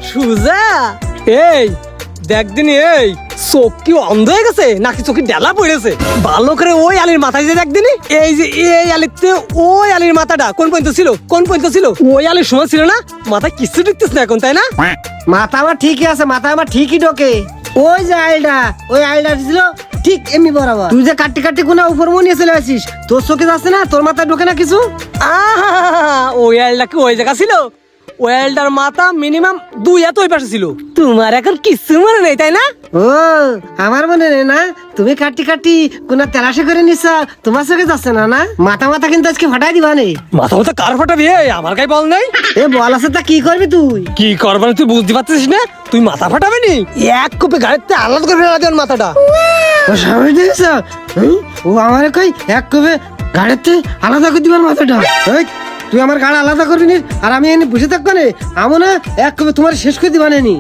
সুজা এই দেখ দিনি, এই চোখ কি অন্ধ হয়ে গেছে নাকি চোখে ডেলা পড়েছে? ভালো করে ওই আলির মাথায় যে দেখ দিনি, এই যে এই আলিতে ওই আলির মাথাটা কোন পর্যন্ত ছিল, কোন পর্যন্ত ছিল? ওই আলির সময় ছিল না, মাথায় কিছু ঢুকতেছ না এখন, তাই না? মাথা আমার ঠিকই আছে, মাথা আমার ঠিকই ঢোকে। ওই যে আইলটা, ওই আইলটা ছিল ঠিক এমনি বরাবর। তুই যে কাটি কাটি কোনা উপর মনিয়ে চলে আসিস, তোর চোখে যাচ্ছে না, তোর মাথায় ঢোকে না কিছু। ওই আলটা কি ওই জায়গা ছিল? ওই আলটার মাথা মিনিমাম 2 হাত ওই পাশে ছিল। তোমার এখন কিছু মনে নেই, তাই না? ও আমার মনে নেই না, তুমি কাটি কাটি কোনা তেলাশে করে নিছ, তোমার চোখে যাচ্ছে না না? মাথা মাথা কিন্তু আজকে ফাটাই দিবা নে। মাথা মাথা কার ফাটাবি? আমার গায়ে বল নাই। এ বল আছে তা কি করবি তুই? কি করবার তুই বুঝতে পারছিস না? তুই মাথা ফাটাবি নি, এক কোপে গাড়িতে আলাদা করে ফেলা দেন মাথাটা। ও সামনে দিয়েছ, ও আমার কই এক কবে গাড়িতে আলাদা করে দিবার মাথাটা। এই, তুই আমার গাড়ি আলাদা করবি নি আর আমি এনে বসে থাকবো না, আমো না এক কবে তোমার শেষ করে দিবা নি।